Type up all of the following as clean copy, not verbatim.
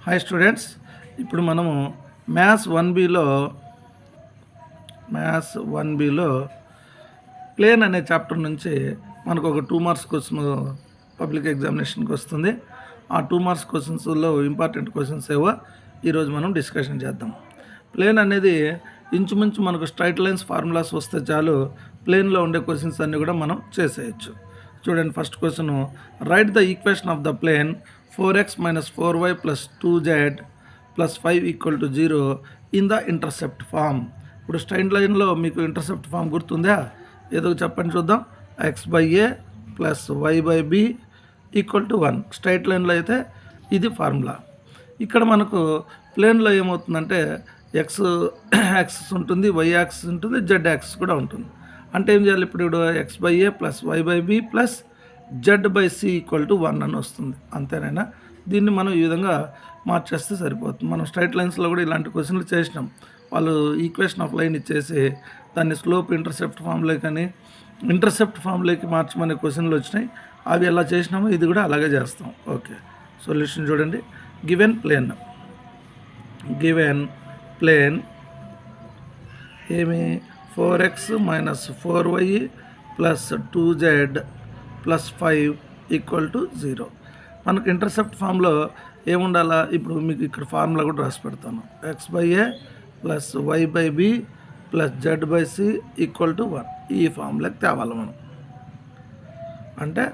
Hi students, ఇప్పుడు మనము maths 1బిలో plane అనే చాప్టర్ నుంచి మనకు ఒక 2 మార్క్స్ క్వశ్చన్ పబ్లిక్ ఎగ్జామినేషన్కి వస్తుంది. ఆ 2 మార్క్స్ క్వశ్చన్స్లో ఇంపార్టెంట్ క్వశ్చన్స్ ఏవో ఈరోజు మనం డిస్కషన్ చేద్దాం. ప్లేన్ అనేది ఇంచుమించు మనకు స్ట్రైట్ లైన్స్ ఫార్ములాస్ వస్తే చాలు ప్లేన్లో ఉండే క్వశ్చన్స్ అన్నీ కూడా మనం చేసేయచ్చు. చూడండి, first question, write the equation of the plane 4x - 4y + 2z + 5 = 0 in the intercept form. ఇప్పుడు స్ట్రైట్ లైన్లో మీకు ఇంటర్సెప్ట్ ఫామ్ గుర్తుందా? ఏదో చెప్పండి చూద్దాం. x/a + y/b = 1. స్ట్రైట్ లైన్లో అయితే ఇది ఫార్ములా. ఇక్కడ మనకు ప్లేన్లో ఏమవుతుందంటే ఎక్స్ యాక్సిస్ ఉంటుంది, వై యాక్సిస్ ఉంటుంది, జెడ్ యాక్సిస్ కూడా ఉంటుంది. అంటే ఏం చేయాలి? ఇప్పుడు x/a + y/b + z/c = 1 అని వస్తుంది. అంతేనైనా దీన్ని మనం ఈ విధంగా మార్చేస్తే సరిపోతుంది. మనం స్ట్రైట్ లైన్స్లో కూడా ఇలాంటి క్వశ్చన్లు చేసినాం. వాళ్ళు ఈక్వేషన్ ఆఫ్ లైన్ ఇచ్చేసి దాన్ని స్లోప్ ఇంటర్సెప్ట్ ఫామ్లోకి మార్చమనే క్వశ్చన్లు వచ్చినాయి. అవి ఎలా చేసినామో ఇది కూడా అలాగే చేస్తాం. ఓకే, సొల్యూషన్ చూడండి. గివెన్ ప్లేన్ ఏమి 4x - 4y + 2z + 5 = 0. మనకు ఇంటర్సెప్ట్ ఫామ్లో ఏముండాలా? ఇప్పుడు మీకు ఇక్కడ ఫార్ములా కూడా రాసి పెడతాను. x/a + y/b + z/c = 1. ఈ ఫార్ములాకి తేవాలి మనం. అంటే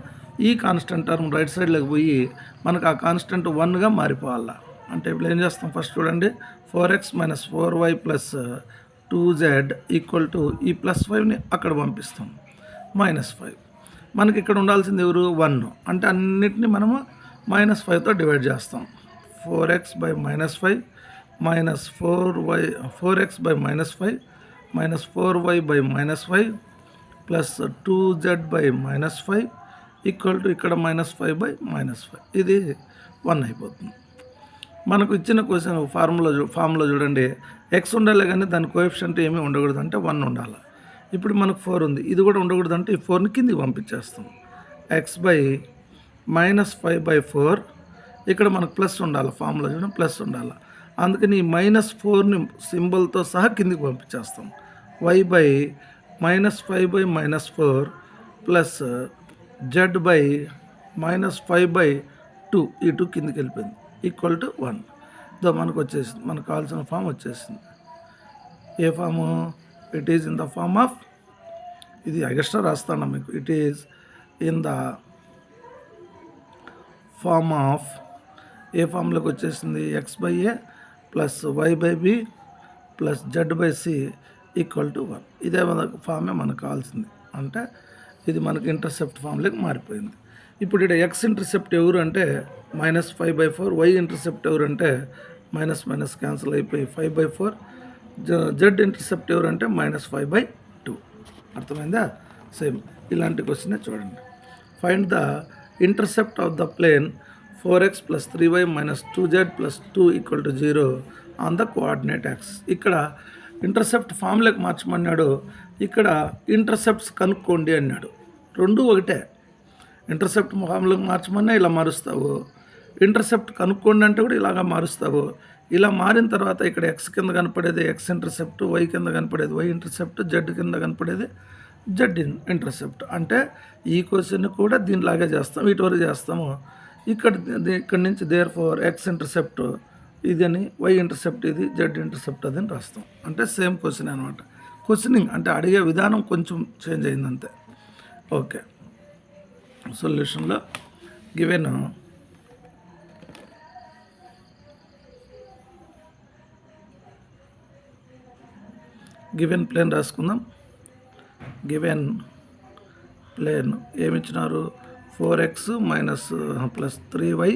ఈ కాన్స్టెంట్ టర్మ్ రైట్ సైడ్లోకి పోయి మనకు ఆ కాన్స్టెంట్ 1గా మారిపోవాలా. అంటే ఇప్పుడు ఏం చేస్తాం? ఫస్ట్ చూడండి, 4x - 4y + 2z = ఈ +5ని అక్కడ పంపిస్తాం, -5. మనకి ఇక్కడ ఉండాల్సింది ఎవరు? 1. అంటే అన్నిటినీ మనము -5తో డివైడ్ చేస్తాం. 4x / -5 4x / -5 -4y / -5 + 2z / -5 ఇక్కడ -5 / -5. ఇది 1 అయిపోతుంది. మనకు ఇచ్చిన క్వశ్చన్ ఫార్ములా చూడండి, ఎక్స్ ఉండాలి కానీ దాని కోఎఫిషియంట్ ఏమీ ఉండకూడదు, అంటే 1 ఉండాలి. ఇప్పుడు మనకు 4 ఉంది, ఇది కూడా ఉండకూడదు, అంటే ఈ 4ని కిందికి పంపించేస్తాం. x/- 5/4 ఇక్కడ మనకు ప్లస్ ఉండాలి, ఫార్ములా చూడండి ప్లస్ ఉండాలి. అందుకని ఈ -4ని సింబల్తో సహా కిందికి పంపించేస్తాం. y/- 5/- -4 + z/- -5/2 ఈ 2 కిందికి వెళ్ళిపోయింది = 1. మనకు వచ్చేసింది, మనకు కావాల్సిన ఫామ్ వచ్చేసింది. ఏ form? It is in the form of, ఇది ఎక్స్ట్రా రాస్తాను మీకు, it is in the form of, ఏ ఫామ్లోకి వచ్చేసింది? x/a + y/b + z/c = 1. ఇదే ఫామే మనకు కావాల్సింది. అంటే ఇది మనకి ఇంటర్సెప్ట్ ఫామ్లోకి మారిపోయింది. ఇప్పుడు ఇక్కడ ఎక్స్ ఇంటర్సెప్ట్ ఎవరు అంటే -5/4, వై ఇంటర్సెప్ట్ ఎవరు అంటే మైనస్ క్యాన్సిల్ అయిపోయి 5/4, జెడ్ ఇంటర్సెప్ట్ ఎవరు అంటే -5/2. అర్థమైందా? సేమ్ ఇలాంటి క్వశ్చనే చూడండి. Find the intercept of the plane 4x + 3y - 2z + 2 = 0 on the coordinate axis. ఇక్కడ ఇంటర్సెప్ట్ ఫామ్లోకి మార్చమన్నాడు, ఇక్కడ ఇంటర్సెప్ట్స్ కనుక్కోండి అన్నాడు. రెండు ఒకటే. ఇంటర్సెప్ట్ ఫామ్లోకి మార్చమన్నా ఇలా మారుస్తావు, ఇంటర్సెప్ట్ కనుక్కోండి అంటే కూడా ఇలాగా మారుస్తావు. ఇలా మారిన తర్వాత ఇక్కడ ఎక్స్ కింద కనపడేది ఎక్స్ ఇంటర్సెప్ట్, వై కింద కనపడేది వై ఇంటర్సెప్ట్, జెడ్ కింద కనపడేది జెడ్ ఇంటర్సెప్ట్. అంటే ఈ క్వశ్చన్ కూడా దీనిలాగే చేస్తాం, వీటివరకు చేస్తాము. ఇక్కడ నుంచి దేర్ఫోర్ ఎక్స్ ఇంటర్సెప్ట్ ఇదని, వై ఇంటర్సెప్ట్ ఇది, జెడ్ ఇంటర్సెప్ట్ అదని రాస్తాం. అంటే సేమ్ క్వశ్చన్ అనమాట. క్వశ్చనింగ్ అంటే అడిగే విధానం కొంచెం చేంజ్ అయిందంతే. ఓకే, సొల్యూషన్లో గివెన్ ప్లేన్ రాసుకుందాం. గివెన్ ప్లేన్ ఏమిచ్చినారు? 4x - 3y -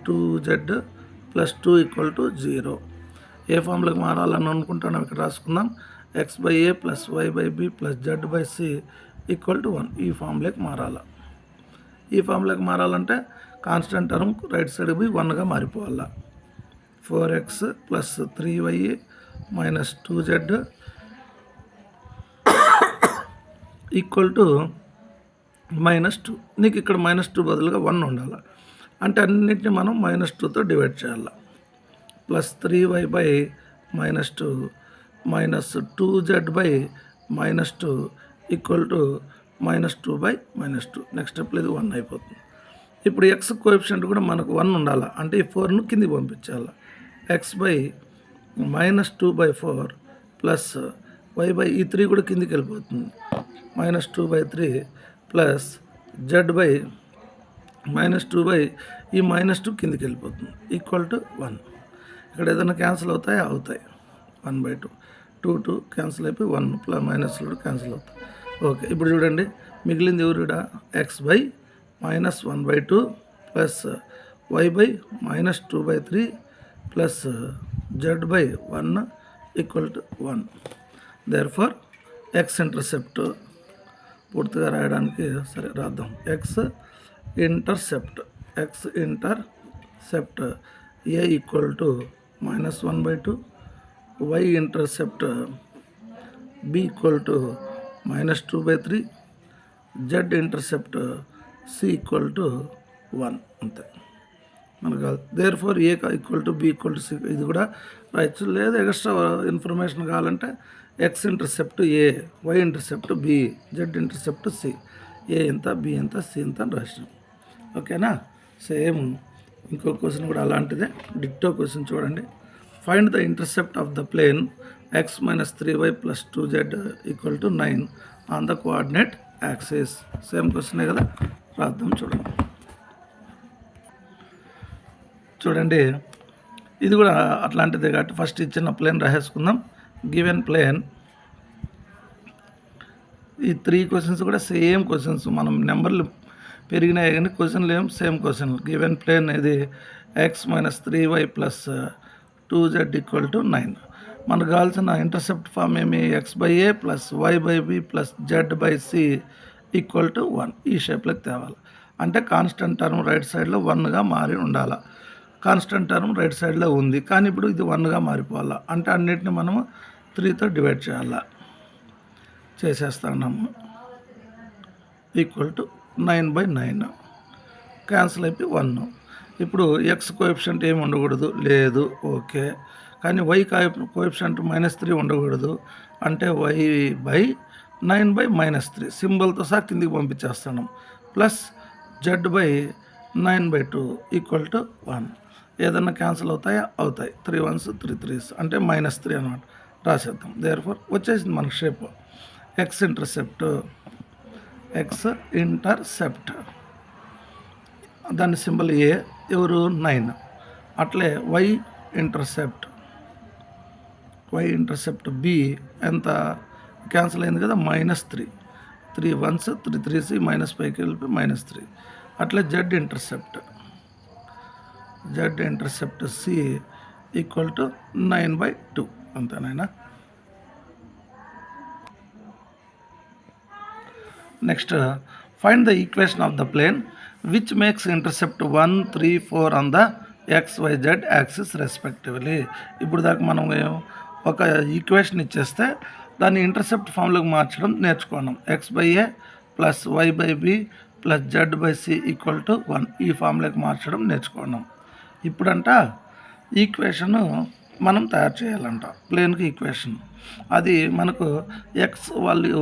2z + 2 = 0. ఏ ఫామ్లోకి మారాలని అనుకుంటున్నాం ఇక్కడ రాసుకుందాం. x/a + y/b + z/c = 1. ఈ ఫామ్లోకి మారాలి. ఈ ఫామ్లోకి మారాలంటే కాన్స్టెంట్ టర్మ్ రైట్ సైడ్ పోయి 1గా మారిపోవాలా. 4x + 3y - 2z = -2. నీకు ఇక్కడ -2 బదులుగా 1 ఉండాలి. అంటే అన్నింటినీ మనం -2తో డివైడ్ చేయాలి. +3y/-2 -2z/-2 -2/-2. నెక్స్ట్ స్టెప్లో ఇది 1 అయిపోతుంది. ఇప్పుడు ఎక్స్ కోఎఫిషియంట్ కూడా మనకు 1 ఉండాలి. అంటే ఈ 4ను కిందికి పంపించాలి. x/-2/4 ప్లస్ ఈ 3 కూడా కిందికి వెళ్ళిపోతుంది. -2/3 ప్లస్ z/-2 ఈ -2 కిందికి వెళ్ళిపోతుంది =1. ఇక్కడ ఏదైనా క్యాన్సిల్ అవుతాయి 1/2 2 క్యాన్సిల్ అయిపోయి 1 ప్లస్ మైనస్లు కూడా క్యాన్సిల్ అవుతాయి. ఓకే, ఇప్పుడు చూడండి మిగిలింది ఎవరుడా x/-1/2 plus y/-2/3 plus z/1 =1. Therefore X intercept పూర్తిగా రాయడానికి సరే రాద్దాం. X intercept a -1/2, y intercept b -2/3, z intercept c 1 అంతే మనకు. దేర్ఫోర్ a b c ఇది కూడా రాయచ్చు. లేదా ఎక్స్ట్రా ఇన్ఫర్మేషన్ కావాలంటే X intercept a, y intercept b, z intercept c, a ఎంత b ఎంత c ఎంత అని రాసినాం. ఓకేనా. సేమ్ ఇంకో క్వశ్చన్ కూడా అలాంటిదే, డిక్టో క్వశ్చన్ చూడండి. Find the intercept of the plane x - 3y + 2z = 9 on the coordinate axis. Same క్వశ్చనే కదా, రాద్దాం చూడండి. ఇది కూడా అట్లాంటిదే కాబట్టి ఫస్ట్ ఇచ్చిన ప్లేన్ రాసేసుకుందాం. గివెన్ ప్లేన్, ఈ 3 క్వశ్చన్స్ కూడా సేమ్ క్వశ్చన్స్, మనం నెంబర్లు పెరిగినాయి కానీ క్వశ్చన్లు ఏం సేమ్ క్వశ్చన్. గివెన్ ప్లేన్ ఇది x - 3y + 2z = 9. మనకు కావాల్సిన ఇంటర్సెప్ట్ ఫామ్ ఏమి x/a + y/b + z/c = 1. ఈ షేప్లోకి తేవాలి. అంటే కాన్స్టెంట్ టర్మ్ రైట్ సైడ్లో 1గా మారి ఉండాలి. కాన్స్టెంట్ టర్మ్ రైట్ సైడ్లో ఉంది కానీ ఇప్పుడు ఇది 1గా మారిపోవాలి. అంటే అన్నిటిని మనము 3తో డివైడ్ చేయాలి. చేసేస్తున్నాము =9/9 క్యాన్సిల్ అయిపోయి 1. ఇప్పుడు ఎక్స్ కోఎఫిషియంట్ ఏమి ఉండకూడదు, లేదు. ఓకే, కానీ వై కోఎఫిషియంట్ -3 ఉండకూడదు. అంటే y/9/-3 సింబల్తో సహా కిందికి పంపించేస్తున్నాం. Plus z/9/2 =1. ఏదన్నా క్యాన్సిల్ అవుతాయా? అవుతాయి. 3 1s 3 3s అంటే -3 అనమాట. రాసేద్దాం. దేర్ఫోర్ వచ్చేసింది మనకు షేప్. ఎక్స్ ఇంటర్సెప్ట్ దాని సింబల్ ఏ, ఎవరు 9. అట్లే వై ఇంటర్సెప్ట్ బి ఎంత క్యాన్సిల్ అయింది కదా, -3. 3 1s 3 3s -5కి వెళ్ళి -3. అట్లే జెడ్ ఇంటర్సెప్ట్ సి =9/2 అంతేనాయనా. Next find the equation of the plane which makes intercept 1 3 4 on the XYZ axis respectively. ఇప్పుడు దాకా మనం ఒక ఈక్వేషన్ ఇచ్చేస్తే దాన్ని ఇంటర్సెప్ట్ ఫామ్లోకి మార్చడం నేర్చుకున్నాం. x/a + y/b + z/c = 1 ఈ ఫామ్లోకి మార్చడం నేర్చుకున్నాం. ఇప్పుడంట ఈక్వేషను మనం తయారు చేయాలంట, ప్లేన్కి ఈక్వేషన్. అది మనకు ఎక్స్ వాళ్ళు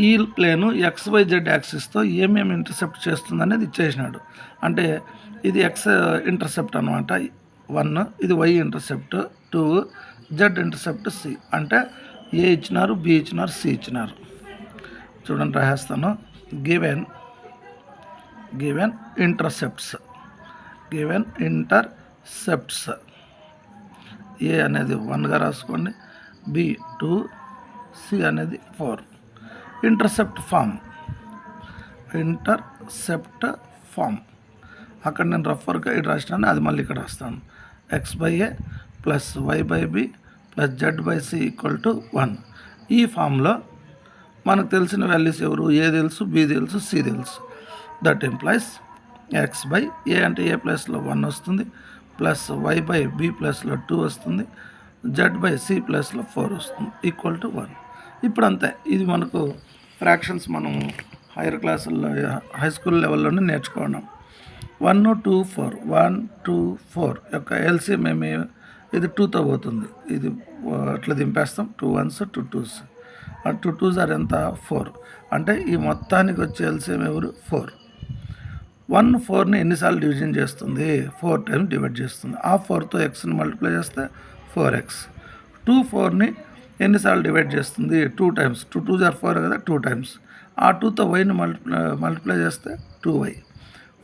ఈ ప్లేను XYZ యాక్సిస్తో ఏమేమి ఇంటర్సెప్ట్ చేస్తుంది అనేది ఇచ్చేసినాడు. అంటే ఇది ఎక్స్ ఇంటర్సెప్ట్ అనమాట 1, ఇది Y intercept 2, Z intercept C. అంటే ఏ ఇచ్చినారు, బి ఇచ్చినారు, సి ఇచ్చినారు. చూడండి రాసేస్తాను. గివెన్ ఇంటర్సెప్ట్స్ ఏ అనేది 1గా రాసుకోండి, బి 2, సి అనేది 4. ఇంటర్సెప్ట్ ఫామ్ అక్కడ నేను రఫర్గా ఇక్కడ రాసినాను, అది మళ్ళీ ఇక్కడ రాస్తాను. x/a + y/b + z/c = 1. ఈ ఫామ్లో మనకు తెలిసిన వాల్యూస్ ఎవరు, ఏ తెలుసు, బి తెలుసు, సి తెలుసు. దట్ ఇంప్లైస్ x/a అంటే ఏ ప్లస్లో 1 వస్తుంది, ప్లస్ y/b ప్లస్లో 2 వస్తుంది, z/c ప్లస్లో 4 వస్తుంది =1. ఇప్పుడు అంతే. ఇది మనకు ఫ్రాక్షన్స్ మనం హైయర్ క్లాసుల్లో హై స్కూల్ లెవెల్లోనే నేర్చుకున్నాం. 1 2 4 1 2 4 యొక్క ఎల్సిఎం ఏమి ఇది 2తో పోతుంది. ఇది అట్లా దింపేస్తాం. 2 1s 2 2s 2 2s ఆర్ ఎంత 4. అంటే ఈ మొత్తానికి వచ్చే ఎల్సిఎం ఎవరు 4. 1 4ని ఎన్నిసార్లు డివిజన్ చేస్తుంది 4 టైమ్స్ డివైడ్ చేస్తుంది. ఆ 4తో ఎక్స్ని మల్టిప్లై చేస్తే 4x. 2 4ని ఎన్నిసార్లు డివైడ్ చేస్తుంది 2 టైమ్స్. 2 2s ఆర్ 4 కదా 2 టైమ్స్. ఆ 2తో వైని మల్టిప్లై చేస్తే 2y.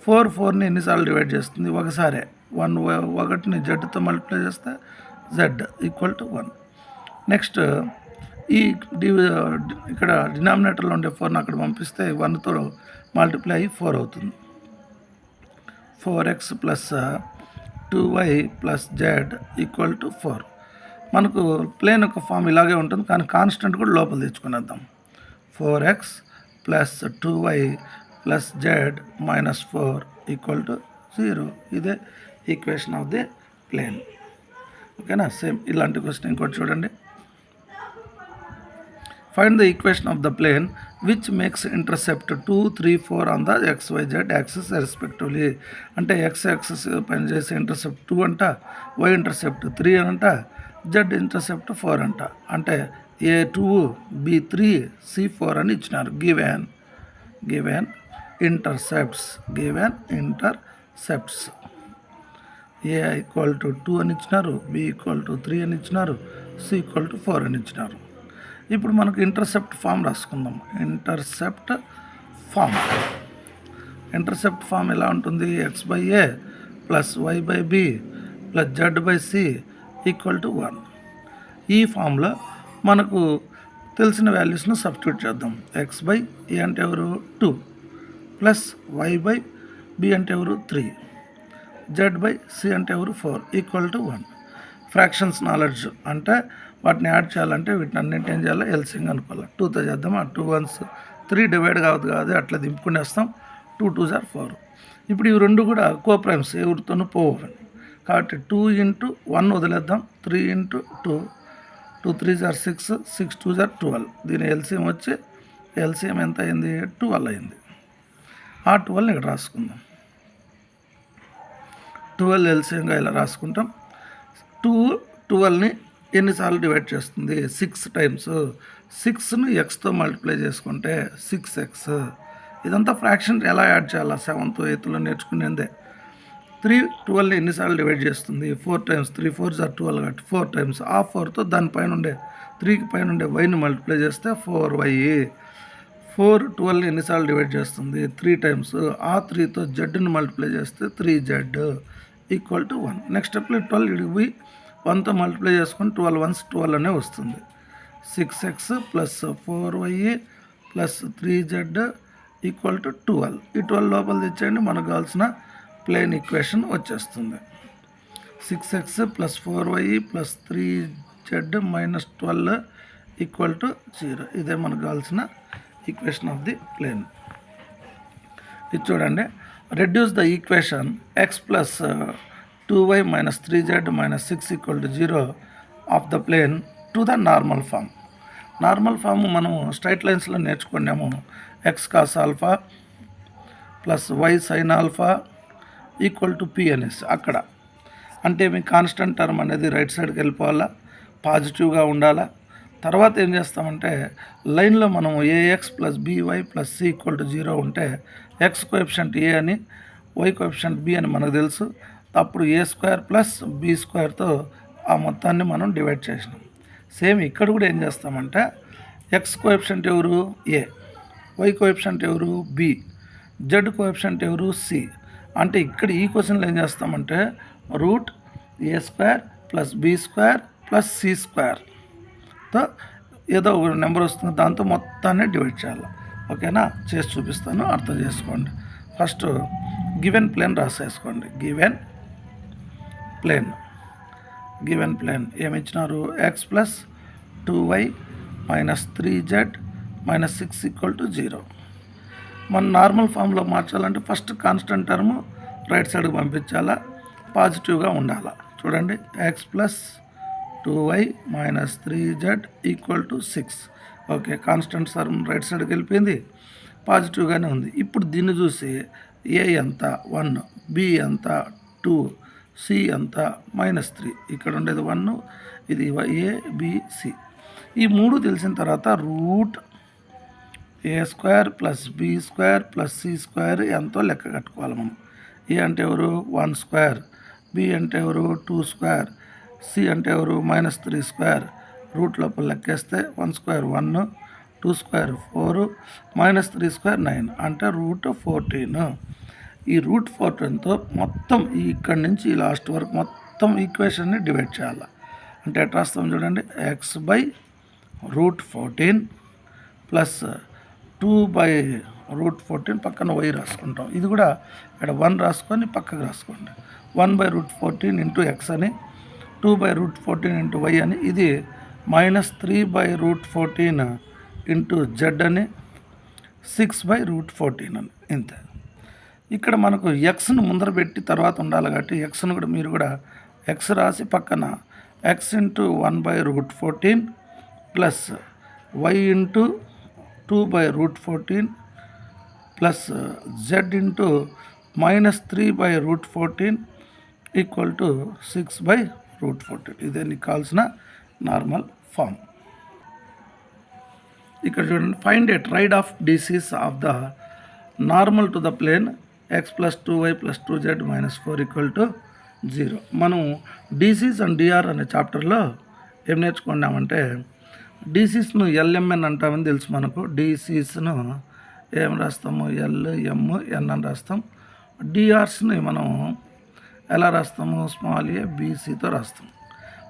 4 4ని ఎన్నిసార్లు డివైడ్ చేస్తుంది ఒకసారే. 1ని జెడ్తో మల్టిప్లై చేస్తే z ఈక్వల్ టు 1. నెక్స్ట్ ఈ ఇక్కడ డినామినేటర్లో ఉండే 4ని అక్కడ పంపిస్తే 1తో మల్టిప్లై అయ్యి 4 అవుతుంది. 4x plus 2y plus z equal to 4. మనకు ప్లేన్ యొక్క ఫామ్ ఇలాగే ఉంటుంది, కానీ కాన్స్టెంట్ కూడా లోపల తెచ్చుకునేద్దాం. 4x plus 2y plus z minus 4 equal to 0. ఇదే ఈక్వేషన్ ఆఫ్ ది ప్లేన్. ఓకేనా. సేమ్ ఇలాంటి క్వశ్చన్ ఇంకోటి చూడండి. Find the equation of the plane which makes intercept 2 3 4 on the XYZ axis respectively. అంటే x యాక్సిస్ పైన చేసే ఇంటర్సెప్ట్ 2 అంట, y intercept 3 అంట, z ఇంటర్సెప్ట్ 4 అంట. అంటే A2 B3 C4 అని ఇచ్చినారు. Given intercepts A equal to 2 అని ఇచ్చినారు, B ఈక్వల్ టు 3 అని ఇచ్చినారు, C ఈక్వల్ టు 4 అని ఇచ్చినారు. ఇప్పుడు మనకు ఇంటర్సెప్ట్ ఫామ్ రాసుకుందాం. ఇంటర్సెప్ట్ ఫామ్ ఎలా ఉంటుంది? x/a plus y/b plus z/c equal to 1. ఈ ఫామ్లో మనకు తెలిసిన వాల్యూస్ను సబ్స్టిట్యూట్ చేద్దాం. x/a అంటే ఎవరు 2 ప్లస్ y/b అంటే ఎవరు 3, z/c అంటే ఎవరు 4 ఈక్వల్ టు 1. ఫ్రాక్షన్స్ నాలెడ్జ్ అంటే వాటిని యాడ్ చేయాలంటే వీటిని అన్నింటి ఏం చేయాలి? ఎల్సిఎం అనుకోవాలి. 2తో చేద్దాం. ఆ 2 1s 3 డివైడ్ కాదు అట్లా దింపుకునేస్తాం. 2 2s ఆర్ 4. ఇప్పుడు ఇవి రెండు కూడా కోప్రైమ్స్, ఎవరితోనూ పోవాలి కాబట్టి 2 × 1 వదిలేద్దాం. 3 × 2 2 3s ఆర్ 6 6 2s ఆర్ 12. దీని ఎల్సిఎం వచ్చి ఎల్సిఎం ఎంత అయింది? 12 అయింది. ఆ 12ని ఇక్కడ రాసుకుందాం. 12 ఎల్సిఎంగా ఇలా రాసుకుంటాం. 12ని ఎన్నిసార్లు డివైడ్ చేస్తుంది? 6 టైమ్స్. 6ను ఎక్స్తో మల్టిప్లై చేసుకుంటే 6x. ఇదంతా ఫ్రాక్షన్ ఎలా యాడ్ చేయాలా? 7th 8thలో నేర్చుకునేదే. 12ని ఎన్నిసార్లు డివైడ్ చేస్తుంది? 4 టైమ్స్. 3 4s ఆర్ 12 కాబట్టి 4 టైమ్స్. ఆ 4తో దానిపైన ఉండే 3కి పైన ఉండే వైని మల్టిప్లై చేస్తే 4y. 4 12ని ఎన్నిసార్లు డివైడ్ చేస్తుంది? 3 టైమ్స్. ఆ 3తో జెడ్ని మల్టిప్లై చేస్తే 3z ఈక్వల్ టు 1. నెక్స్ట్ స్టెప్లో 12 ఇడిపోయి 1తో మల్టిప్లై చేసుకొని 12 1s 12 అనే వస్తుంది. 6x plus 4y plus 3z equal to 12. ఈ 12 లోపల తెచ్చేయండి, మనకు కావాల్సిన ప్లేన్ ఈక్వేషన్ వచ్చేస్తుంది. 6x plus 4y plus 3z minus 12 equal to 0. ఇదే మనకు కావాల్సిన ఈక్వేషన్ ఆఫ్ ది ప్లేన్. ఇది చూడండి. Reduce the equation x plus 2y minus 3z minus 6 equal to 0 of the plane to the normal form. Normal form మనం straight లైన్స్లో నేర్చుకున్నాము. x cos alpha plus y sine alpha equal to p అనేసి. అక్కడ అంటే మీ constant term అనేది right సైడ్కి వెళ్ళిపోవాలా, పాజిటివ్గా ఉండాలా. తర్వాత ఏం చేస్తామంటే లైన్లో మనం ax plus by plus c equal to 0 ఉంటే x కోఎఫిషియంట్ a అని, y కోఎఫిషియంట్ b అని మనకు తెలుసు. అప్పుడు a² ప్లస్ b²తో ఆ మొత్తాన్ని మనం డివైడ్ చేసినాం. సేమ్ ఇక్కడ కూడా ఏం చేస్తామంటే x కోఎఫిషియంట్ ఎవరు a, y కోఎఫిషియంట్ ఎవరు b, z కోఎఫిషియంట్ ఎవరు c. అంటే ఇక్కడ ఈ క్వశ్చన్లో ఏం చేస్తామంటే √a² ప్లస్ b² ప్లస్ c²తో ఏదో ఒక నెంబర్ వస్తుంది, దాంతో మొత్తాన్ని డివైడ్ చేయాలి. ఓకేనా. చేసి చూపిస్తాను, అర్థం చేసుకోండి. ఫస్ట్ గివెన్ ప్లేన్ రాసేసుకోండి. గివెన్ ప్లేన్ ఏమి ఇచ్చినారు? x plus 2y minus 3z minus 6 equal to 0. మన నార్మల్ ఫామ్లో మార్చాలంటే ఫస్ట్ కాన్స్టెంట్ టర్మ్ రైట్ సైడ్కి పంపించాలా, పాజిటివ్గా ఉండాలా. చూడండి, x plus 2y minus 3z equal to 6. Okay, constant term right సైడ్కి వెళ్ళిపోయింది, పాజిటివ్గానే ఉంది. ఇప్పుడు దీన్ని చూసి ఏ ఎంత 1, బి ఎంత 2, సి ఎంత -3. ఇక్కడ ఉండేది 1, ఇది ఏ బి సి. ఈ 3 తెలిసిన తర్వాత root a square plus b square plus c square ఎంతో లెక్క కట్టుకోవాలి మనం. ఏ అంటే ఎవరు 1 స్క్వేర్, బి అంటే ఎవరు 2 స్క్వేర్, సి అంటే ఎవరు -3 స్క్వేర్. రూట్ లోపల లెక్కేస్తే 1 స్క్వేర్ 1, 2 స్క్వేర్ 4, -3 స్క్వేర్ 9 అంటే రూట్ 14. ఈ రూట్ 14తో మొత్తం ఇక్కడి నుంచి లాస్ట్ వరకు మొత్తం ఈక్వేషన్ని డివైడ్ చేయాలి. అంటే ఎట్లా రాస్తాం చూడండి, x/√14 ప్లస్ 2/√14 పక్కన y రాసుకుంటాం. ఇది కూడా ఇక్కడ 1 రాసుకొని పక్కకు రాసుకోండి. 1/√14 ఇంటూ ఎక్స్ అని, 2/√14 ఇంటూ వై అని, ఇది -3/√14 ఇంటూ జెడ్ అని, 6/√14 అని. ఇంతే. ఇక్కడ మనకు ఎక్స్ను ముందర పెట్టి తర్వాత ఉండాలి కాబట్టి ఎక్స్ను కూడా మీరు కూడా ఎక్స్ రాసి పక్కన x into 1/√14 plus y into 2/√14 plus z into -3/√14 equal to 6/√14. ఇదే నీకు కావాల్సిన నార్మల్ ఫామ్. ఇక్కడ చూడండి, find a triad of DCs of the normal to the plane x + 2y + 2z - 4 = 0. మనం డిసిస్ అండ్ డిఆర్ అనే చాప్టర్లో ఏం నేర్చుకున్నామంటే, డిసిస్ను ఎల్ఎంఎన్ అంటామని తెలుసు మనకు. డిసిస్ను ఏం రాస్తాము, ఎల్ఎంఎన్ అని రాస్తాం. డిఆర్స్ని మనం ఎలా రాస్తాము, స్మాల్ ఏ బీసీతో రాస్తాం.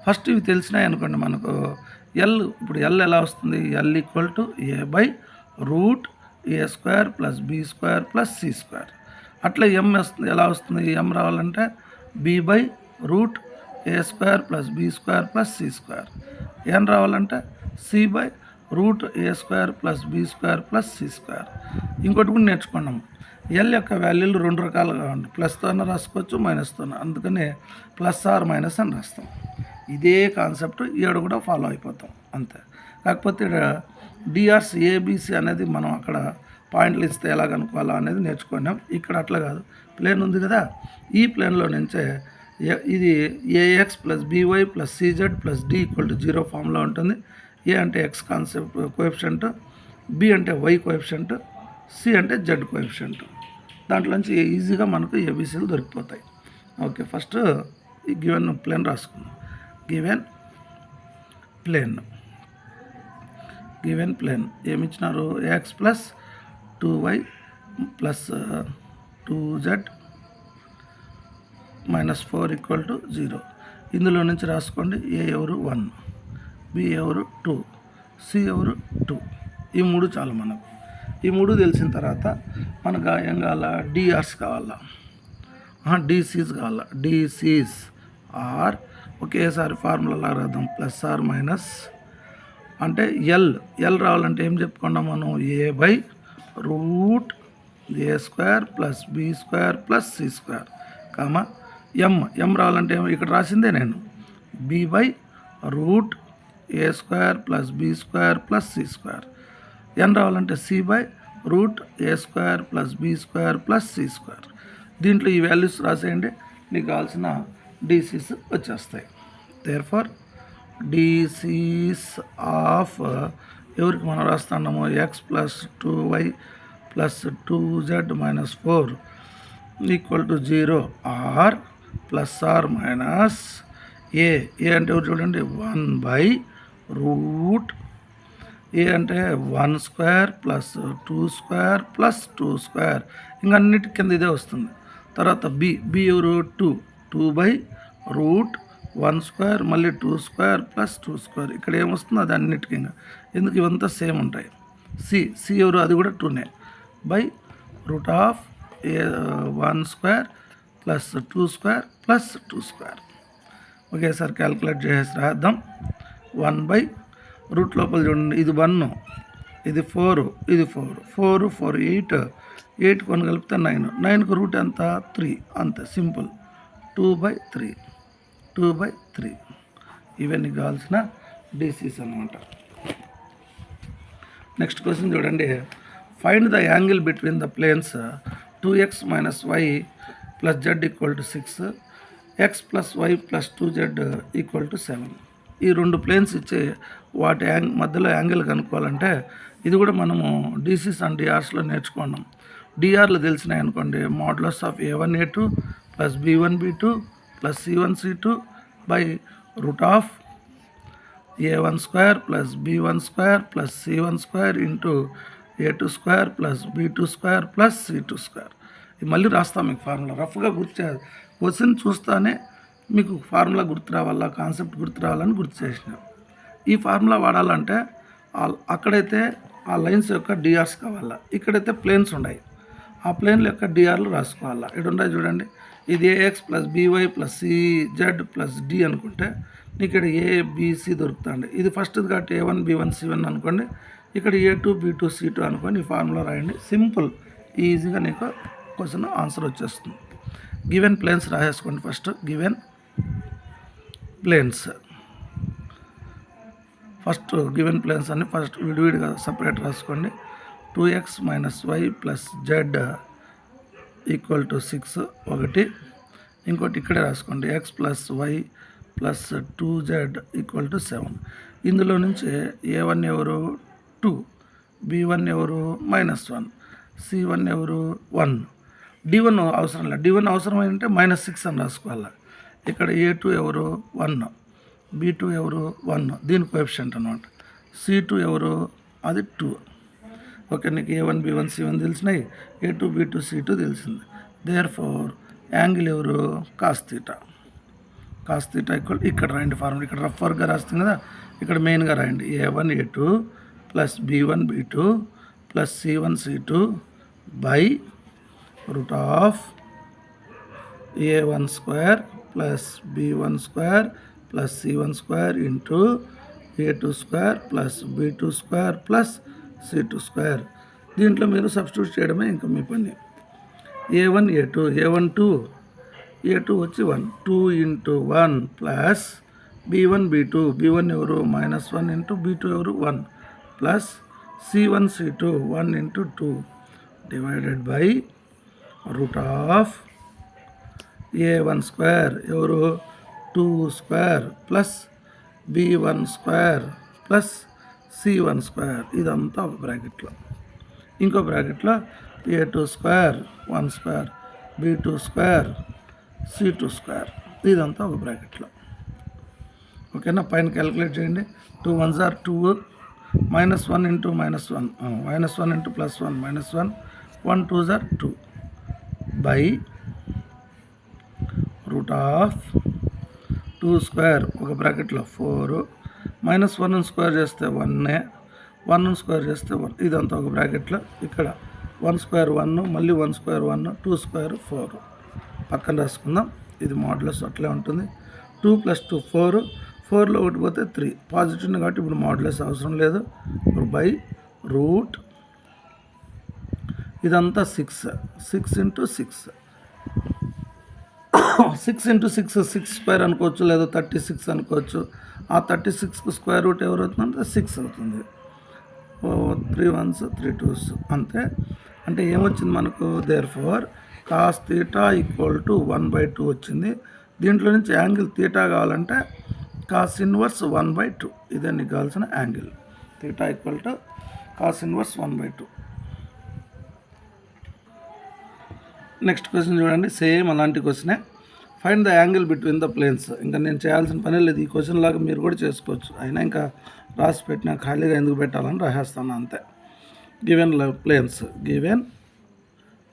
ఫస్ట్ ఇవి తెలిసినాయి అనుకోండి మనకు. ఇప్పుడు ఎల్ ఎలా వస్తుంది, L equal to a/√a² + b² + c². అట్లా ఎం వస్తుంది, ఎలా వస్తుంది, ఎం రావాలంటే b/√a² + b² + c². ఎన్ రావాలంటే c/√a² + b² + c². ఇంకోటి కూడా నేర్చుకున్నాం, ఎల్ యొక్క వాల్యూలు 2 రకాలుగా ఉంటాయి, ప్లస్తో రాసుకోవచ్చు, మైనస్తో. అందుకని +r - అని రాస్తాం. ఇదే కాన్సెప్ట్ ఈడ కూడా ఫాలో అయిపోతాం అంతే. కాకపోతే డిఆర్స్ ఏబిసి అనేది మనం అక్కడ పాయింట్లు ఇస్తే ఎలా కనుక్కోవాలా అనేది నేర్చుకున్నాం. ఇక్కడ అట్లా కాదు, ప్లేన్ ఉంది కదా, ఈ ప్లేన్లో నుంచే ఇది ఏఎక్స్ + బీవై + సిజెడ్ + డి = 0 ఫామ్లో ఉంటుంది. ఏ అంటే ఎక్స్ కాన్సెప్ట్ కోఎఫిషియంట్, బి అంటే వై కోఎఫిషియంట్, సి అంటే జెడ్ కోఎఫిషియంట్. దాంట్లోంచి ఈజీగా మనకు ఏబిసిలు దొరికిపోతాయి. ఓకే, ఫస్ట్ ఈ గివెన్ ప్లేన్ రాసుకుందాం. గివెన్ ప్లేన్ ఏమి ఇచ్చినారు, ఎక్స్ + 2y + 2z - 4 = 0. ఇందులో నుంచి రాసుకోండి, ఏ ఎవరు 1, బి ఎవరు 2, సి ఎవరు 2. ఈ 3 చాలు మనకు. ఈ 3 తెలిసిన తర్వాత మనకు ఏం కావాలా, డిఆర్స్ కావాలా, డిసిస్ కావాలా. డిసిస్ ఆర్ ఒకేసారి ఫార్ములా రాద్దాం, +r- అంటే ఎల్ రావాలంటే ఏం చెప్పుకున్నాం మనం, a/√a² + b² + c², ఎం రావాలంటే ఇక్కడ రాసిందే నేను, b/√a² + b² + c². ఎన్ రావాలంటే c/√a² + b² + c². దీంట్లో ఈ వాల్యూస్ రాసేయండి, మీకు కావాల్సిన డిసిస్ వచ్చేస్తాయి. దేర్ఫోర్ డిసిస్ ఆఫ్ ఎవరికి మనం రాస్తున్నాము, X + 2y + 2z - 4 = 0 are +r - ఏ అంటే ఎవరు చూడండి, 1/√, ఏ అంటే 1² + 2² + 2². ఇంకా అన్నిటి కింద ఇదే వస్తుంది. తర్వాత బి ఎవరు 2/√1² మళ్ళీ 2² + 2². ఇక్కడ ఏమొస్తుందో అది అన్నిటికీ, ఎందుకు ఇవంతా సేమ్ ఉంటాయి. సి ఎవరు, అది కూడా 2నే, /√1² + 2² + 2². ఒకేసారి క్యాల్కులేట్ చేసి రాద్దాం. 1/ రూట్ లోపల చూడండి, ఇది 1, ఇది 4, ఇది 4, 4 8 కొని కలిపితే 9, 9కు రూట్ ఎంత 3, అంతే సింపుల్. 2/3 ఇవన్నీ కావాల్సిన డిసిస్ అనమాట. నెక్స్ట్ క్వశ్చన్ చూడండి, find the angle between the planes 2x minus y plus z equal to 6, x plus y plus 2z equal to 7. ఈ రెండు ప్లేన్స్ ఇచ్చి వాటి మధ్యలో యాంగిల్ కనుక్కోవాలంటే ఇది కూడా మనము డీసీస్ అండ్ డిఆర్స్లో నేర్చుకున్నాం. డిఆర్లు తెలిసినాయి అనుకోండి, modulus of a1a2 plus b1b2 plus c1c2 by root of a1 square plus b1 square plus c1 square into a2 square plus b2 square plus c2 square. ఇది మళ్ళీ రాస్తాం మీకు ఫార్ములా రఫ్గా క్వశ్చన్ చూస్తానే మీకు formula గుర్తు రావాలా, కాన్సెప్ట్ గుర్తు రావాలని గుర్తు చేసిన. ఈ ఫార్ములా వాడాలంటే అక్కడైతే ఆ లైన్స్ యొక్క డిఆర్స్ కావాలా, ఇక్కడైతే ప్లేన్స్ ఉన్నాయి, ఆ ప్లేన్ల యొక్క డిఆర్లు రాసుకోవాలా. ఇక్కడ ఉన్నాయి చూడండి, ఇది A X plus B Y plus CZ plus D అనుకుంటే నీకు ఇక్కడ ఏబిసి దొరుకుతుంది. ఇది ఫస్ట్ది కాబట్టి A1 B1 C1 అనుకోండి, ఇక్కడ A2 B2 C2 అనుకోండి. ఈ ఫార్ములా రాయండి, సింపుల్ ఈజీగా నీకు క్వశ్చన్ ఆన్సర్ వచ్చేస్తుంది. గివెన్ ప్లేన్స్ రాసేసుకోండి. First given planes, first given planes అన్ని ఫస్ట్ విడివిడిగా సపరేట్ రాసుకోండి. 2x minus y plus z equal to 6 ఒకటి, ఇంకోటి ఇక్కడే రాసుకోండి x plus y plus 2z equal to 7. ఇందులో నుంచి a1 ఎవరు 2, b1 ఎవరు -1, c1 ఎవరు 1, d1 అవసరం లేదు. d1 అవసరమైంటే -6 అని రాసుకోవాలి. ఇక్కడ a2 ఎవరు 1, b2 ఎవరు 1, దీని కోఎఫిషియంట్ అనమాట. c2 ఎవరు అది 2. ఓకే, నీకు A1 B1 C1 తెలిసినాయి, A2 B2 C2 తెలిసింది. దేర్ ఫోర్ యాంగిల్ ఎవరు cos theta. Cos theta equal ఇక్కడ రాయండి ఫార్ములా, ఇక్కడ రఫ్ వర్క్గా రాస్తుంది కదా, ఇక్కడ మెయిన్గా రాయండి. A1 A2 plus B1 B2 plus C1 C2 by root of A1 square plus B1 square plus C1 square into A2 square plus B2 square plus C2 square. దీంట్లో మీరు సబ్స్టిట్యూట్ చేయడమే ఇంకా మీ పని. A1 A2 A1 2, A2 వచ్చి 1, 2 into 1 plus B1 B2 B1 ఎవరు -1 into B2 ఎవరు 1 plus C1 C2 1 into 2 divided by root of A1 square ఎవరు 2 square plus B1 square plus C1 square. ఇదంతా ఒక బ్రాకెట్లో, ఇంకో బ్రాకెట్లో A2 square 1 square B2 square C2 square. ఇదంతా ఒక బ్రాకెట్లో. ఓకేనా, పైన క్యాలిక్యులేట్ చేయండి. 2 1s are 2, -1 into -1 -1 into +1 -1 1 2s are 2 by root of 2 square ఒక బ్రాకెట్లో 4 -1 స్క్వేర్ చేస్తే 1, 1 స్క్వేర్ చేస్తే 1. ఇదంతా ఒక బ్రాకెట్లో. ఇక్కడ 1 స్క్వేర్ 1, మళ్ళీ 1 స్క్వేర్ 1, 2 స్క్వేర్ 4 పక్కన రాసుకుందాం. ఇది మోడ్యులస్ అట్లే ఉంటుంది. 2 + 2 4, 4లో ఒకటి పోతే 3 పాజిటివ్ కాబట్టి ఇప్పుడు మోడ్యులస్ అవసరం లేదు. బై రూట్ ఇదంతా 6 ఇంటూ 6 ఇంటూ 6 స్క్వేర్ అనుకోవచ్చు, లేదా 36 అనుకోవచ్చు. ఆ 36కు స్క్వేర్ రూట్ ఎవరు అవుతుందంటే 6 అవుతుంది. 3 1s 3 2s అంతే. అంటే ఏమొచ్చింది మనకు, therefore cos theta equal to 1/2 వచ్చింది. దీంట్లో నుంచి యాంగిల్ థీటా కావాలంటే కాస్ ఇన్వర్స్ 1/2, ఇదే నీకు కావాల్సిన angle. Theta equal to cos inverse 1/2. Next question చూడండి, సేమ్ అలాంటి క్వశ్చనే. Find the angle between the planes. ఇంకా నేను చేయాల్సిన పని లేదు, ఈ క్వశ్చన్ లాగా మీరు కూడా చేసుకోవచ్చు. అయినా ఇంకా రాసి పెట్టినా ఖాళీగా ఎందుకు పెట్టాలని రాసేస్తాను అంతే. గివెన్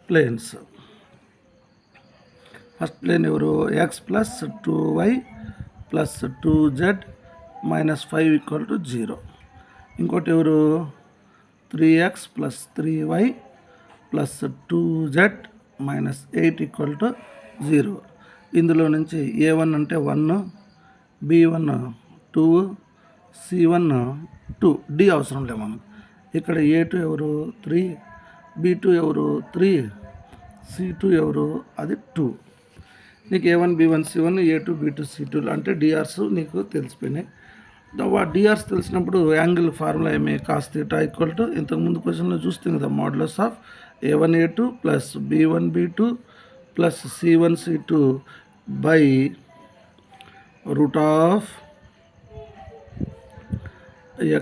ప్లేన్స్ ఫస్ట్ ప్లేన్ ఎవరు x plus 2y plus 2z -5 = 0. ఇంకోటి ఎవరు 3x plus 3y plus 2z -8 = 0. ఇందులో నుంచి A1 అంటే 1, B1 2, C1 2, D అవసరం లేదు మనకు. ఇక్కడ A2 ఎవరు 3, B2 ఎవరు 3, C2 ఎవరు అది 2. నీకు A1 B1 C1 A2 B2 C2 అంటే డిఆర్స్ నీకు తెలిసిపోయినాయి. డిఆర్స్ తెలిసినప్పుడు యాంగిల్ ఫార్ములా ఏమి కాస్ థీటా ఈక్వల్ టు ఇంతకుముందు క్వశ్చన్లో చూస్తుంది కదా, modulus of a1 a2 plus b1 b2 plus c1 c2 by root of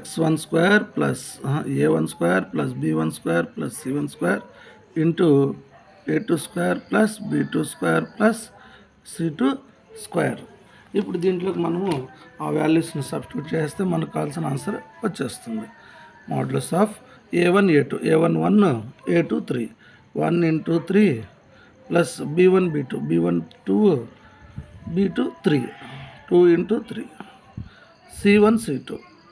x1 square plus a1 square plus b1 square plus c1 square into a2 square plus b2 square plus c2 square. ఇప్పుడు దీంట్లోకి మనము ఆ వాల్యూస్ని substitute చేస్తే మనకు కావాల్సిన answer వచ్చేస్తుంది. Modulus of a1 a2 a1 1 a2 3 1 into 3 plus b1 b2 b1 2 b2 3 2 into 3 c1 c2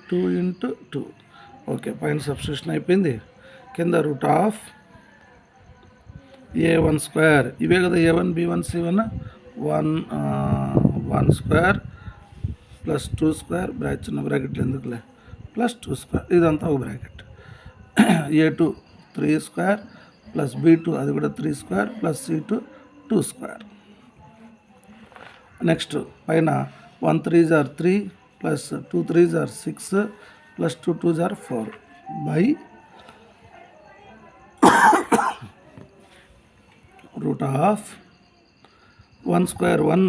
2 into 2. Okay, పైన సబ్స్టిట్యూషన్ అయిపోయింది. కింద రూట్ ఆఫ్ a1 స్క్వేర్ ఇవే కదా a1 b1 c1 1 square plus 2 square చిన్న బ్రాకెట్లు ఎందుకులే ప్లస్ 2 స్క్వేర్ ఇదంతా ఒక bracket. a2 3 square plus b2 అది కూడా 3 square plus c2 2 square. Next పైన 1 3s are 3 plus 2 3s are 6 plus 2 2s are 4 by root of 1 square 1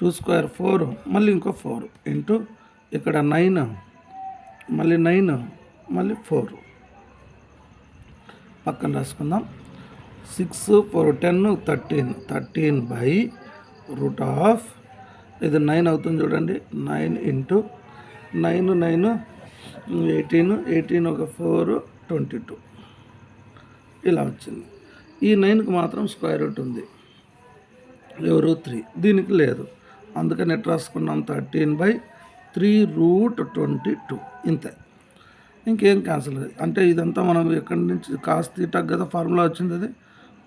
2 square 4 మళ్ళీ ఇంకో 4 into ఇక్కడ 9 మళ్ళీ 9 మళ్ళీ 4 పక్కన రాసుకుందాం. 6 4 10 13 బై రూట్ ఆఫ్ ఇది 9 అవుతుంది చూడండి. 9 ఇంటూ 9 9 18 ఒక 4 22 ఇలా వచ్చింది. ఈ 9కి మాత్రం స్క్వేర్ రూట్ ఉంది, ఎవరు 3, దీనికి లేదు, అందుకని ఎట్లా రాసుకున్నాం 13/3 రూట్ 22 ఇంతే. ఇంకేం క్యాన్సిల్ అంటే ఇదంతా మనం ఎక్కడి నుంచి కాస్ తీటా కదా ఫార్ములా వచ్చింది. అది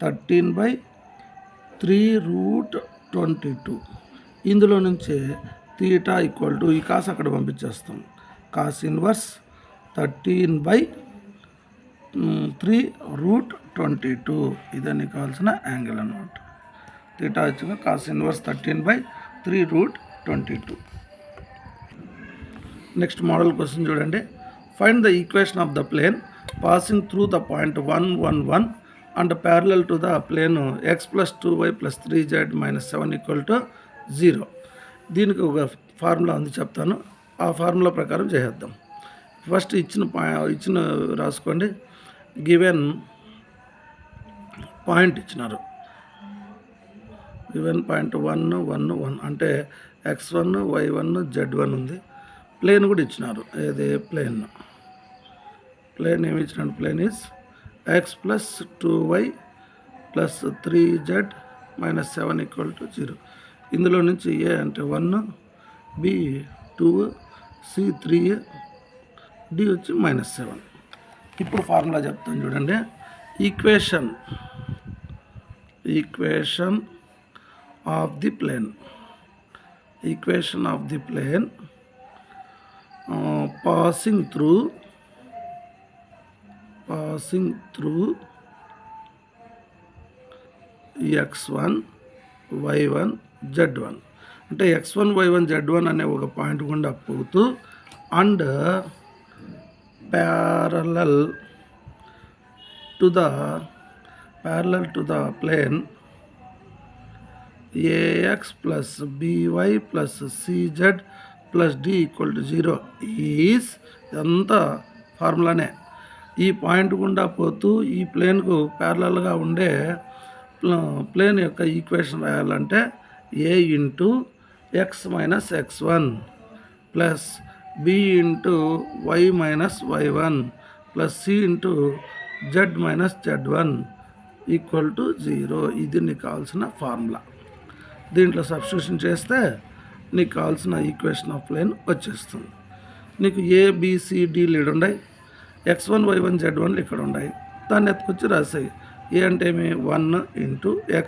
13/3 రూట్ 22. ఇందులో నుంచే తీటా ఈక్వల్ టు ఈ కాస్ అక్కడ పంపించేస్తాం. కాస్ ఇన్వర్స్ 13/3 రూట్ 22 ఇదని కావాల్సిన యాంగిల్ అన్నమాట. తీటా వచ్చిన cos inverse 13/3 root 22. Next model question చూడండి. Find the equation of the plane passing through the point 1 1 1 and parallel to the plane x + 2y + 3z - 7 = 0. దీనికి ఒక formula ఉంది, చెప్తాను. ఆ ఫార్ములా ప్రకారం చేద్దాం. ఫస్ట్ ఇచ్చిన రాసుకోండి. గివెన్ పాయింట్ ఇచ్చినారు. గివెన్ పాయింట్ 1 1 1 అంటే x1 y1 z1 ఉంది. ప్లేన్ కూడా ఇచ్చినారు. ఏది ప్లేన్ ఏమి ఇచ్చినాడు? Plane is x + 2y + 3z - 7 = 0. ఇందులో నుంచి ఏ అంటే 1 b 2 c 3 d వచ్చి -7. ఇప్పుడు ఫార్ములా చెప్తాను చూడండి. Equation of the plane passing through x1 y1 z1 అంటే x1 y1 z1 అనే ఒక పాయింట్ గుండా పోతూ and parallel to the plane ax + by + cz + d = 0 is ఇదంతా ఫార్ములానే. ఈ పాయింట్ గుండా పోతూ ఈ ప్లేన్కు ప్యారలల్గా ఉండే ప్లేన్ యొక్క ఈక్వేషన్ రాయాలంటే a into x - x1 plus b into y - y1 plus c into z - z1 = 0. ఇది నీకు కావాల్సిన ఫార్ములా. దీంట్లో సబ్స్టిట్యూషన్ చేస్తే నీకు కావాల్సిన ఈక్వేషన్ ఆఫ్ ప్లేన్ వచ్చేస్తుంది. నీకు ABCD లీడ్ ఉన్నాయి, x1 y1 z1 ఇక్కడ ఉన్నాయి. దాన్ని ఎత్తుకొచ్చి రాసాయి. ఏ అంటే ఏమి 1 ఇంటూ x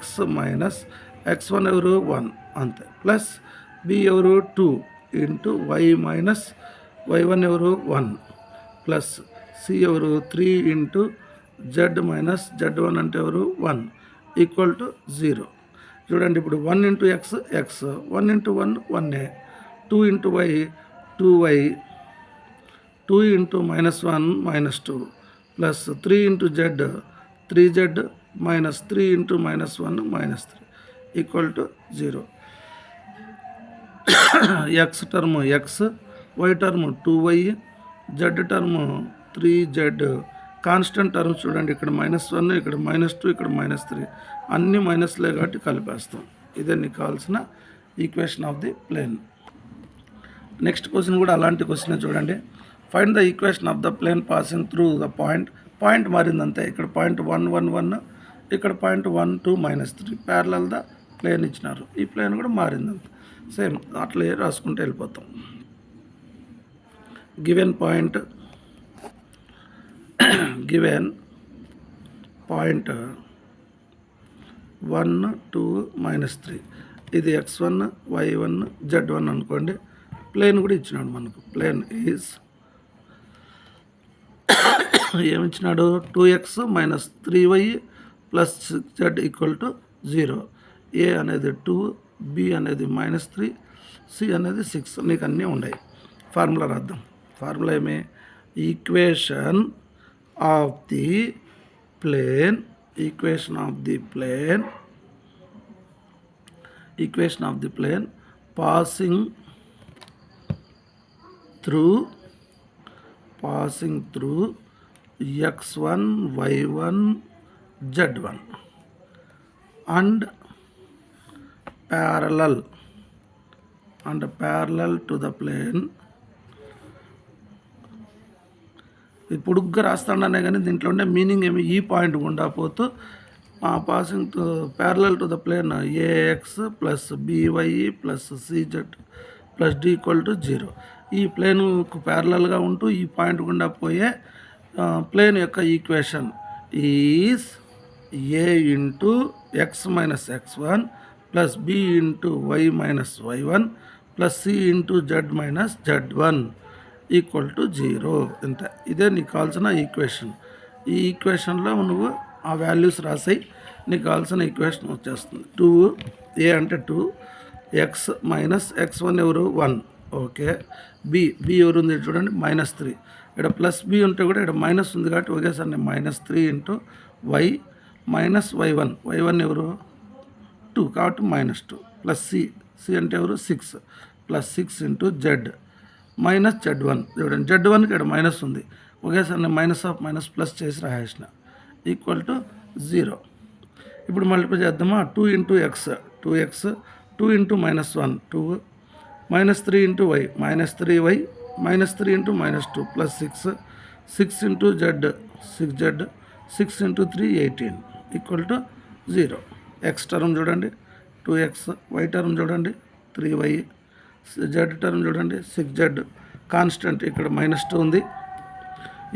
- x1 ఎవరు 1 అంతే, ప్లస్ b ఎవరు 2 ఇంటూ y - y1 ఎవరు 1 ప్లస్ c ఎవరు 3 ఇంటూ z - z1 అంటే ఎవరు 1 = 0. చూడండి ఇప్పుడు 1 into x 1 into 1 1, 2 into y 2y, 2 into -1 -2 plus 3 into Z 3z minus 3 into -1 -3 equal to 0. X term X, why term 2y, Z term 3z. Constant terms చూడండి, ఇక్కడ -1, ఇక్కడ -2, ఇక్కడ -3 అన్ని మైనస్లే కాబట్టి కలిపేస్తాం. ఇదే నీకు కావాల్సిన equation of the plane. Next question కూడా అలాంటి క్వశ్చన్ చూడండి. Find the equation of the plane passing through the point మారిందంతే. ఇక్కడ పాయింట్ 1 1 1, ఇక్కడ పాయింట్ 1 2 -3 ప్యారలల్ ద ప్లేన్ ఇచ్చినారు. ఈ ప్లేన్ కూడా మారిందంతే. సేమ్ అట్లా రాసుకుంటూ వెళ్ళిపోతాం. గివెన్ పాయింట్ 1 2 -3 ఇది x1 y1 z1 అనుకోండి. ప్లేన్ కూడా ఇచ్చినాడు మనకు. Plane is ఏమిచ్చినాడు, 2x - 3y + 6z = 0. ఏ అనేది 2, బి అనేది -3, సి అనేది 6. నీకు అన్నీ ఉన్నాయి. ఫార్ములా రాద్దాం. ఫార్ములా ఏమి, equation of the plane passing through x1 y1 z1 and parallel to the plane. ఇది పొడుగ్గా రాస్తాడనే కానీ దీంట్లో ఉండే మీనింగ్ ఏమి, ఈ పాయింట్ గుండా పోతూ passing parallel to the plane ax plus by plus CZ plus d = 0. ఈ ప్లేన్కు ప్యారలల్గా ఉంటూ ఈ పాయింట్ గుండా పోయే ప్లేన్ యొక్క equation is a into x minus x1 plus b into y minus y1 plus c into z minus z1 = 0. ఇంత. ఇదే నీకు కావాల్సిన ఈక్వేషన్. ఈ ఈక్వేషన్లో నువ్వు ఆ వాల్యూస్ రాసాయి, నీకు కావాల్సిన ఈక్వేషన్ వచ్చేస్తుంది. 2 ఏ అంటే 2, ఎక్స్ మైనస్ x1 ఎవరు 1, ఓకే. బి ఎవరు ఉంది చూడండి -3. ఇక్కడ ప్లస్ బి ఉంటే కూడా ఇక్కడ మైనస్ ఉంది కాబట్టి ఒకేసారి నేను -3 ఇంటూ వై మైనస్ y1 ఎవరు 2 కాబట్టి -2 ప్లస్ సి అంటే ఎవరు 6 plus 6 into z minus z1 చూడండి, z1కి ఇక్కడ మైనస్ ఉంది, ఒకేసారి నేను మైనస్ ప్లస్ చేసి రాసేసిన = 0. ఇప్పుడు మల్టిప్లై చేద్దామా. 2 into x 2x, 2 into -1 2, -3 into y -3y, -3 into -2 plus 6 into z 6z, 6 into 3 18 = 0. X term చూడండి 2x, వై టర్మ్ చూడండి 3y, జెడ్ టర్మ్ చూడండి 6z. కాన్స్టెంట్ ఇక్కడ -2 ఉంది.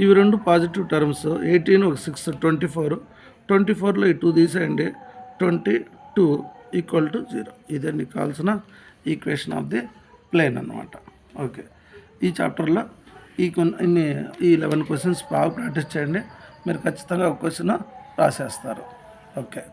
ఇవి రెండు పాజిటివ్ టర్మ్స్. 18 ఒక 6 24లో ఈ 2 తీసేయండి 22 = 0. ఇదే నీకు కావాల్సిన ఈక్వేషన్ ఆఫ్ ది ప్లేన్ అన్నమాట. ఓకే. ఈ చాప్టర్లో ఈ 11 క్వశ్చన్స్ బాగా ప్రాక్టీస్ చేయండి. మీరు ఖచ్చితంగా ఒక క్వశ్చన్ రాసేస్తారు. ఓకే.